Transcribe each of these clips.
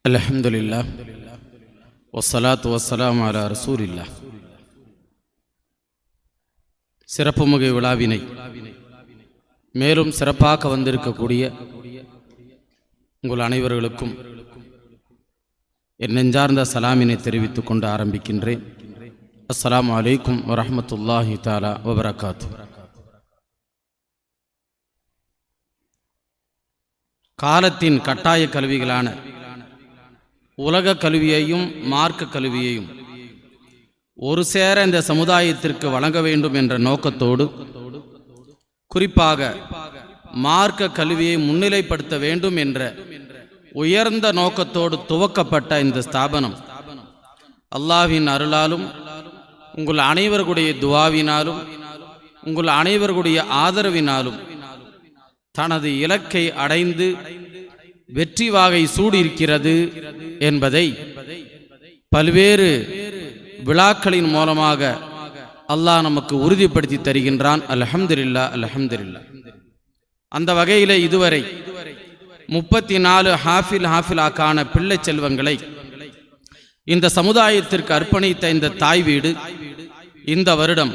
அல்ஹம்துலில்லாஹ் வஸ்ஸலாத்து வஸ்ஸலாமு அலா ரசூலில்லாஹ். சிறப்புமிகு விழாவினை மேலும் சிறப்பாக வந்திருக்கக்கூடிய உங்கள் அனைவர்களுக்கும் என் நெஞ்சார்ந்த சலாமினை தெரிவித்துக் கொண்டு ஆரம்பிக்கின்றேன். அஸ்ஸலாமு அலைக்கும் வரஹ்மத்துல்லாஹி தஆலா வபரகாத்துஹு. காலத்தின் கட்டாய கல்விகளான உலக கல்வியையும் மார்க்க கல்வியையும் ஒரு சேர இந்த சமுதாயத்திற்கு வழங்க வேண்டும் என்ற நோக்கத்தோடு, குறிப்பாக மார்க்க கல்வியை முன்னிலைப்படுத்த வேண்டும் என்ற உயர்ந்த நோக்கத்தோடு துவக்கப்பட்ட இந்த ஸ்தாபனம் அல்லாஹ்வின் அருளாலும் உங்கள் அனைவருடைய துஆவினாலும் உங்கள் அனைவருடைய ஆதரவினாலும் தனது இலக்கை அடைந்து வெற்றி வாகை சூடியிருக்கிறது என்பதை பல்வேறு விழாக்களின் மூலமாக அல்லாஹ் நமக்கு உறுதிப்படுத்தி தருகின்றான். அல்ஹம்துலில்லாஹ், அல்ஹம்துலில்லாஹ். அந்த வகையில் இதுவரை 34 ஹாஃபிலாக்கான பிள்ளை செல்வங்களை இந்த சமுதாயத்திற்கு அர்ப்பணித்த இந்த தாய் வீடு இந்த வருடம்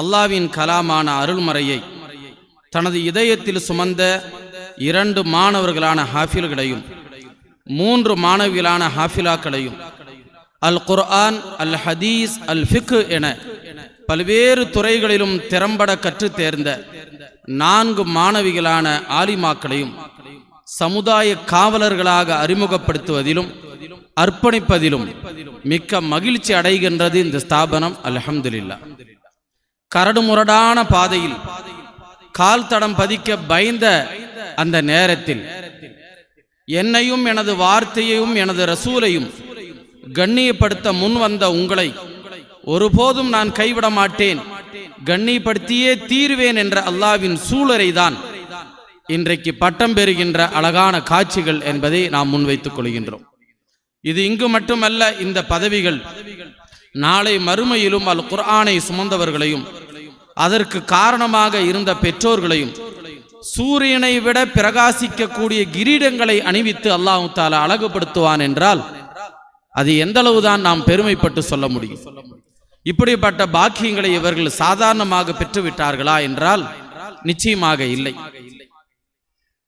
அல்லாஹ்வின் கலாமான அருள்மறையை தனது இதயத்தில் சுமந்த 2 மாணவர்களான ஹாஃபில்களையும் 3 மாணவிகளான ஹாஃபிலாக்களையும் அல் குர்ஆன், அல் ஹதீஸ், அல் ஃபிக் என பல்வேறு துறைகளிலும் திறம்பட கற்றுத் தேர்ந்த 4 மாணவிகளான ஆலிமாக்களையும் சமுதாய காவலர்களாக அறிமுகப்படுத்துவதிலும் அர்ப்பணிப்பதிலும் மிக்க மகிழ்ச்சி அடைகின்றது இந்த ஸ்தாபனம். அல்ஹம்துலில்லாஹ். கரடுமுரடான பாதையில் கால் தடம் பதிக்க பயந்த அந்த நேரத்தில் என்னையும் எனது வார்த்தையையும் எனது ரசூலையும் கண்ணியப்படுத்த முன் வந்த உங்களை ஒருபோதும் நான் கைவிட மாட்டேன், கண்ணியப்படுத்தியே தீர்வேன் என்ற அல்லாஹ்வின் சூழலை தான் இன்றைக்கு பட்டம் பெறுகின்ற அழகான காட்சிகள் என்பதை நாம் முன்வைத்துக் கொள்கின்றோம். இது இங்கு மட்டுமல்ல, இந்த பதவிகள் நாளை மறுமையிலும் அல் குர்ஆனை சுமந்தவர்களையும் அதற்கு காரணமாக இருந்த பெற்றோர்களையும் சூரியனை விட பிரகாசிக்கக்கூடிய கிரீடங்களை அணிவித்து அல்லாஹ் தஆலா அழகுபடுத்துவான் என்றால் அது எந்த அளவுதான் நாம் பெருமைப்பட்டு சொல்ல முடியும். இப்படிப்பட்ட பாக்கியங்களை இவர்கள் சாதாரணமாக பெற்றுவிட்டார்களா என்றால் நிச்சயமாக இல்லை.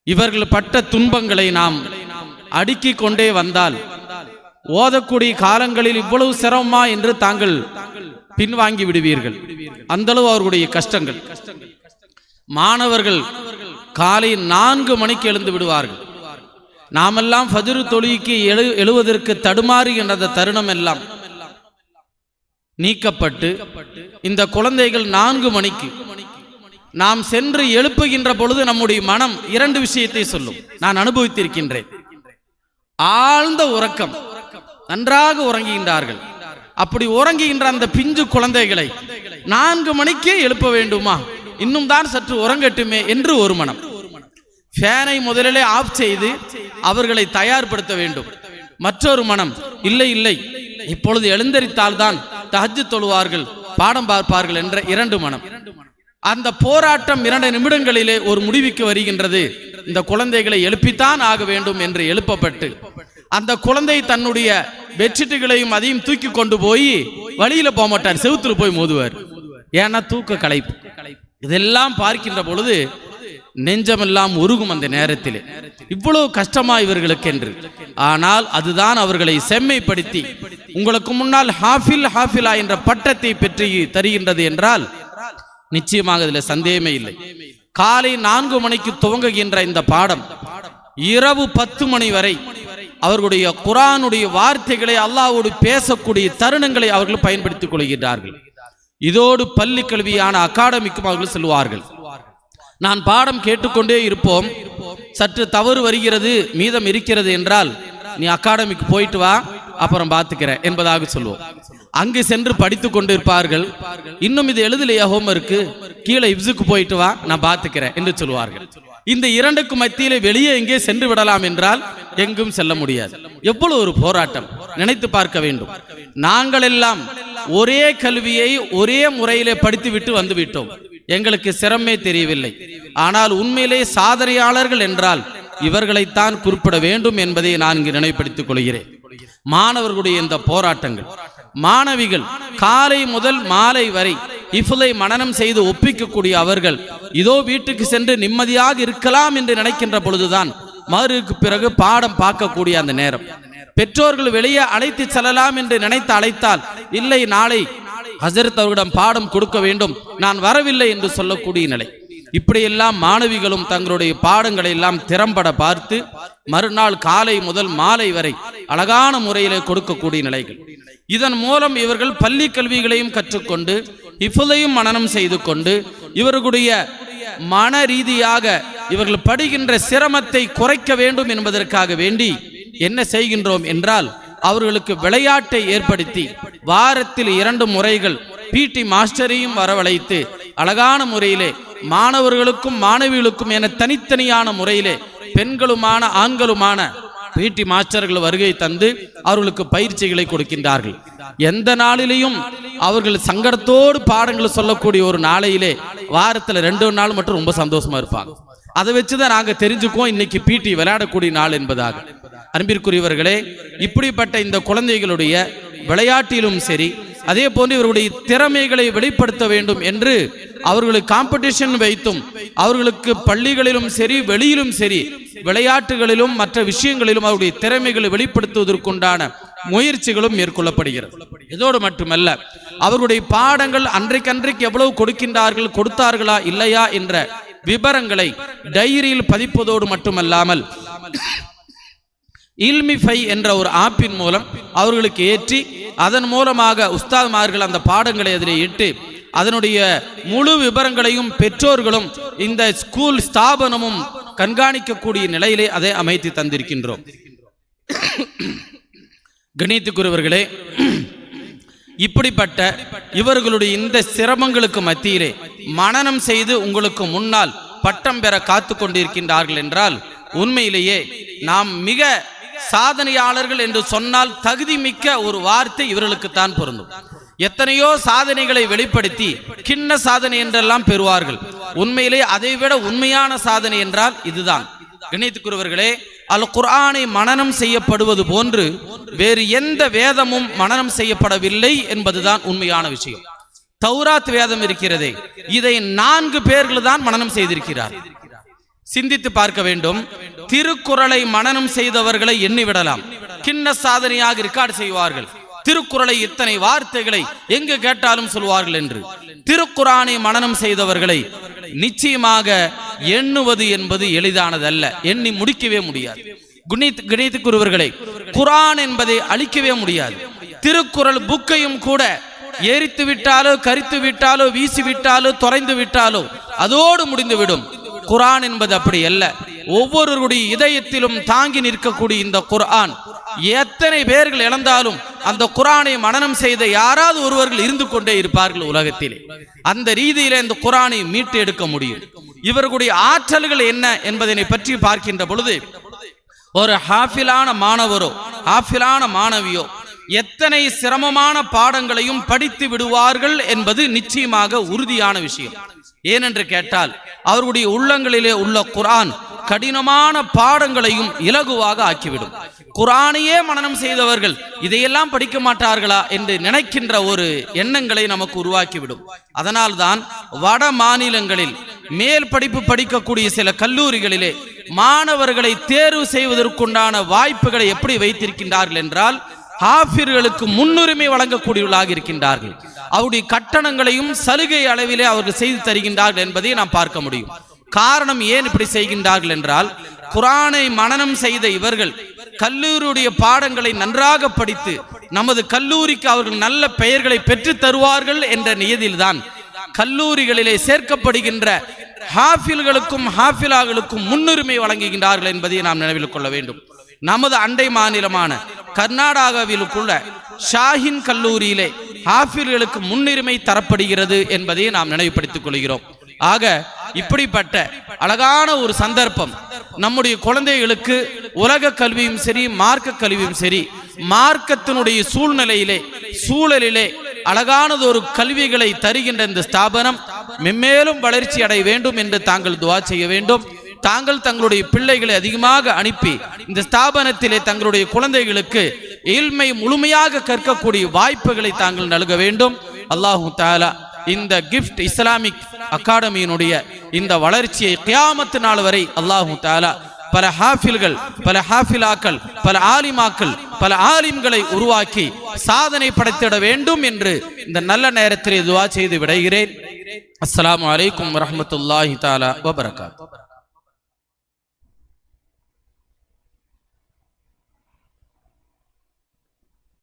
இவர்கள் பட்ட துன்பங்களை நாம் அடுக்கிக் கொண்டே வந்தால் ஓதக்கூடிய காலங்களில் இவ்வளவு சிரமமா என்று தாங்கள் பின்வாங்கி விடுவீர்கள். அந்த அளவு அவர்களுடைய கஷ்டங்கள். மாணவர்கள் காலை 4 மணிக்கு எழுந்து விடுவார்கள். நாமெல்லாம் ஃபஜ்ர் தொழுகைக்கு எழுவதற்கு தடுமாறுகின்ற அந்த தருணம் எல்லாம் நீக்கப்பட்டு இந்த குழந்தைகள் 4 மணிக்கு நாம் சென்று எழுப்புகின்ற பொழுது நம்முடைய மனம் 2 விஷயத்தை சொல்லும். நான் அனுபவித்திருக்கின்றேன். ஆழ்ந்த உறக்கம், நன்றாக உறங்குகின்றார்கள். அப்படி உறங்குகின்ற அந்த பிஞ்சு குழந்தைகளை 4 மணிக்கே எழுப்ப வேண்டுமா, இன்னும் தான் சற்று உறங்கட்டுமே என்று ஒரு மனம். ஃபேனை முதலிலே ஆஃப் செய்து அவர்களை தயார்படுத்த வேண்டும். மற்றொரு மனம், இல்லை இல்லை இப்பொழுது எழுந்தரித்தால் தான் தஹஜ்ஜுத் தொழுவார்கள், பாடம் பார்ப்பார்கள் என்ற 2 மனம். அந்த போராட்டம் 2 நிமிடங்களிலே ஒரு முடிவுக்கு வருகின்றது. இந்த குழந்தைகளை எழுப்பித்தான் ஆக வேண்டும் என்று எழுப்பப்பட்டு அந்த குழந்தை தன்னுடைய பெட்ஷீட்டுகளையும் அதையும் தூக்கி கொண்டு போய் வழியில போக மாட்டார், செவுத்துல போய் மோதுவார். ஏன்னா தூக்க களைப்பு. இதெல்லாம் பார்க்கின்ற பொழுது நெஞ்சமெல்லாம் உருகும். அந்த நேரத்தில் இவ்வளவு கஷ்டமா இவர்களுக்கு என்று. ஆனால் அதுதான் அவர்களை செம்மைப்படுத்தி உங்களுக்கு முன்னால் ஹாஃபிலா என்ற பட்டத்தை பெற்று தருகின்றது என்றால் நிச்சயமாக இதில் சந்தேகமே இல்லை. காலை 4 மணிக்கு துவங்குகின்ற இந்த பாடம் இரவு 10 மணி வரை அவர்களுடைய குர்ஆனுடைய வார்த்தைகளை அல்லாஹ்வோடு பேசக்கூடிய தருணங்களை அவர்கள் பயன்படுத்திக் கொள்கிறார்கள். இதோடு பள்ளி கல்வியான அகாடமிக்கும் அவர்கள் செல்வார்கள். நான் பாடம் கேட்டுக்கொண்டே இருப்போம், சற்று தவறு வருகிறது மீதம் இருக்கிறது என்றால் நீ அகாடமிக்கு போயிட்டு வா, அப்புறம் பார்த்துக்கிற என்பதாக சொல்லுவோம். அங்கு சென்று படித்து கொண்டிருப்பார்கள். இன்னும் இது எழுதலையா ஹோம்வொர்க்கு, கீழே இப்ஸுக்கு போயிட்டு வா, நான் பார்த்துக்கிறேன் என்று சொல்வார்கள். இந்த 2க்கு மத்தியிலே வெளியே எங்கே சென்று விடலாம் என்றால் எங்கும் செல்ல முடியாது. எவ்வளவு ஒரு போராட்டம் நினைத்து பார்க்க வேண்டும். நாங்கள் எல்லாம் ஒரே கல்வியை ஒரே முறையிலே படித்து விட்டு வந்து விட்டோம். எங்களுக்கு சிரமமே தெரியவில்லை. ஆனால் உண்மையிலே சாதனையாளர்கள் என்றால் இவர்களைத்தான் குறிப்பிட வேண்டும் என்பதை நான் இங்கு நினைவுபடுத்திக் கொள்கிறேன். மாணவர்களுடைய இந்த போராட்டங்கள், மாணவிகள் காலை முதல் மாலை வரை இஃபுலை மனனம் செய்து ஒப்பிக்கக்கூடிய அவர்கள் இதோ வீட்டுக்கு சென்று நிம்மதியாக இருக்கலாம் என்று நினைக்கின்ற பொழுதுதான் மகரிபுக்கு பிறகு பாடம் பார்க்கக்கூடிய அந்த நேரம். பெற்றோர்கள் வெளியே அழைத்து செல்லலாம் என்று நினைத்து அழைத்தால் இல்லை, நாளை ஹசரத் அவர்களிடம் பாடம் கொடுக்க வேண்டும், நான் வரவில்லை என்று சொல்லக்கூடிய நிலை. இப்படியெல்லாம் மாணவிகளும் தங்களுடைய பாடங்களை எல்லாம் திறம்பட பார்த்து மறுநாள் காலை முதல் மாலை வரை அழகான முறையிலே கொடுக்கக்கூடிய நிலைகள். இதன் மூலம் இவர்கள் பள்ளி கல்விகளையும் கற்றுக்கொண்டு இஃபுலையும் மனனம் செய்து கொண்டு இவர்களுடைய மன ரீதியாக இவர்கள் படுகின்ற சிரமத்தை குறைக்க வேண்டும் என்பதற்காக வேண்டி என்ன செய்கின்றோம் என்றால், அவர்களுக்கு விளையாட்டை ஏற்படுத்தி வாரத்தில் 2 முறைகள் பிடி மாஸ்டரையும் வரவழைத்து அழகான முறையிலே மாணவர்களுக்கும் மாணவிகளுக்கும் என தனித்தனியான முறையிலே பெண்களுமான ஆண்களுமான பிடி மாஸ்டர்கள் வருகை தந்து அவர்களுக்கு பயிற்சிகளை கொடுக்கின்றார்கள். எந்த நாளிலேயும் அவர்கள் சங்கடத்தோடு பாடங்கள் சொல்லக்கூடிய ஒரு நாளையிலே வாரத்தில் 2 நாள் மட்டும் ரொம்ப சந்தோஷமா இருப்பாங்க. அதை வச்சுதான் நாங்க தெரிஞ்சுக்குவோம் இன்னைக்கு பிடி விளையாடக்கூடிய நாள் என்பதாக. அன்பிற்குரியவர்களே, இப்படிப்பட்ட இந்த குழந்தைகளுடைய விளையாட்டிலும் சரி, அதே போன்று இவர்களுடைய திறமைகளை வெளிப்படுத்த வேண்டும் என்று அவர்களுக்கு காம்படிஷன் வைத்தும் அவர்களுக்கு பள்ளிகளிலும் சரி வெளியிலும் சரி விளையாட்டுகளிலும் மற்ற விஷயங்களிலும் அவருடைய திறமைகளை வெளிப்படுத்துவதற்குண்டான முயற்சிகளும் மேற்கொள்ளப்படுகிறது. இதோடு மட்டுமல்ல, அவர்களுடைய பாடங்கள் அன்றைக்கு எவ்வளவு கொடுத்தார்களா இல்லையா என்ற விபரங்களை டைரியில் பதிப்பதோடு மட்டுமல்லாமல் இல்மிஃபை என்ற ஒரு ஆப்பின் மூலம் அவர்களுக்கு ஏற்றி அதன் மூலமாக உஸ்தாத்மார்கள் அந்த பாடங்களை அதில் இட்டு அதனுடைய முழு விபரங்களையும் பெற்றோர்களும் இந்த ஸ்கூல் ஸ்தாபனமும் கண்காணிக்கக்கூடிய நிலையிலே அதை அமைத்து தந்திருக்கின்றோம். கணித்துக்குரியவர்களே, இப்படிப்பட்ட இவர்களுடைய இந்த சிரமங்களுக்கு மத்தியிலே மனனம் செய்து உங்களுக்கு முன்னால் பட்டம் பெற காத்து கொண்டிருக்கின்றார்கள் என்றால் உண்மையிலேயே நாம் மிக சாதனையாளர்கள் என்று சொன்னால் தகுதி மிக்க ஒரு வார்த்தை இவர்களுக்குத்தான் பொருந்தும். எத்தனையோ சாதனைகளை வெளிப்படுத்தி கிண்ண சாதனை என்றெல்லாம் பெறுவார்கள். உண்மையிலே அதைவிட உண்மையான சாதனை என்றால் இதுதான். கணித்துக்குரியவர்களே, அல் குர்ஆனை மனனம் செய்யப்படுவது போன்று வேறு எந்த வேதமும் மனனம் செய்யப்படவில்லை என்பதுதான் உண்மையான விஷயம். தௌராத் வேதம் இருக்கிறதே, இதை 4 பேர்கள் தான் மனனம் செய்திருக்கிறார். சிந்தித்து பார்க்க வேண்டும். திருக்குறளை மனனம் செய்தவர்களை எண்ணிவிடலாம், கிண்ண சாதனையாக ரெக்கார்டு செய்வார்கள். திருக்குறளை இத்தனை வார்த்தைகளை எங்கு கேட்டாலும் சொல்வார்கள் என்று. திருக்குர்ஆனை மனனம் செய்தவர்களை நிச்சயமாக எண்ணுவது என்பது எளிதானதல்ல, எண்ணி முடிக்கவே முடியாது. கணித்துக்குரியவர்களே, குர்ஆன் என்பதை அழிக்கவே முடியாது. திருக்குறள் புக்கையும் கூட எரித்து விட்டாலோ கரித்து விட்டாலோ வீசி விட்டாலோ தொலைந்து விட்டாலோ அதோடு முடிந்துவிடும். குர்ஆன் என்பது அப்படி அல்ல. ஒவ்வொருவருடைய இதயத்திலும் தாங்கி நிற்கக்கூடிய இந்த குர்ஆன் எத்தனை பேர்கள் இழந்தாலும் அந்த குர்ஆனை மனனம் செய்த யாராவது ஒருவர்கள் இருந்து கொண்டே இருப்பார்கள் உலகத்திலே. அந்த ரீதியிலே இந்த குர்ஆனை மீட்டு எடுக்க முடியும். இவர்களுடைய ஆற்றல்கள் என்ன என்பதனை பற்றி பார்க்கின்ற பொழுது ஒரு ஹாஃபிலான மாணவரோ ஹாஃபிலான மாணவியோ எத்தனை சிரமமான பாடங்களையும் படித்து விடுவார்கள் என்பது நிச்சயமாக உறுதியான விஷயம். ஏனென்று கேட்டால் அவர்களுடைய உள்ளங்களிலே உள்ள குர்ஆன் கடினமான பாடங்களையும் இலகுவாக ஆக்கிவிடும். குர்ஆனையே மனனம் செய்தவர்கள் இதையெல்லாம் படிக்க மாட்டார்களா என்று நினைக்கின்ற ஒரு எண்ணங்களை நமக்கு உருவாக்கிவிடும். அதனால்தான் வட மாநிலங்களில் மேல் படிப்பு படிக்கக்கூடிய சில கல்லூரிகளிலே மாணவர்களை தேர்வு செய்வதற்குண்டான வாய்ப்புகளை எப்படி வைத்திருக்கின்றார்கள் என்றால் ஹாஃபிர்களுக்கு முன்னுரிமை வழங்கக்கூடியவர்களாக இருக்கின்றார்கள். அவருடைய கட்டணங்களையும் சலுகை அளவிலே அவர்கள் செய்து தருகின்றார்கள் என்பதை நாம் பார்க்க முடியும். காரணம் ஏன் இப்படி செய்கின்றார்கள் என்றால், குர்ஆனை மனனம் செய்த இவர்கள் கல்லூரியுடைய பாடங்களை நன்றாக படித்து நமது கல்லூரிக்கு அவர்கள் நல்ல பெயர்களை பெற்று தருவார்கள் என்ற நியதியில்தான் கல்லூரிகளிலே சேர்க்கப்படுகின்ற ஹாஃபில்களுக்கும் ஹாஃபிலாக்களுக்கும் முன்னுரிமை வழங்குகின்றார்கள் என்பதை நாம் நினைவில் கொள்ள வேண்டும். நமது அண்டை மாநிலமான கர்நாடகாவில் உள்ள ஷாஹின் கல்லூரியிலே ஹாஃபில்களுக்கு முன்னுரிமை தரப்படுகிறது என்பதை நாம் நினைவுபடுத்திக் கொள்கிறோம். ஆக இப்படிப்பட்ட அழகான ஒரு சந்தர்ப்பம் நம்முடைய குழந்தைகளுக்கு உலக கல்வியும் சரி மார்க்க கல்வியும் சரி மார்க்கத்தினுடைய சூழலிலே அழகானது ஒரு கல்விகளை தருகின்ற இந்த ஸ்தாபனம் மென்மேலும் வளர்ச்சி அடைய வேண்டும் என்று தாங்கள் துஆ செய்ய வேண்டும். தாங்கள் தங்களுடைய பிள்ளைகளை அதிகமாக அனுப்பி இந்த ஸ்தாபனத்திலே தங்களுடைய குழந்தைகளுக்கு இல்மை முழுமையாக கற்கக்கூடிய வாய்ப்புகளை தாங்கள் நல்க வேண்டும். அல்லாஹு தஆலா இந்த கிஃப்ட் இஸ்லாமிக் அகாடமியினுடைய இந்த வளர்ச்சியை கியாமத்து நாள் வரை அல்லாஹு தஆலா பல ஹாஃபில்கள், பல ஹாஃபிலாக்கள், பல ஆலிமாக்கள், பல ஆலிம்களை உருவாக்கி சாதனை படைத்திட வேண்டும் என்று இந்த நல்ல நேரத்திலே துஆ செய்து விடைகிறேன். அஸ்ஸலாமு அலைக்கும் வரஹ்மத்துல்லாஹி தஆலா வபரகாத்துஹு.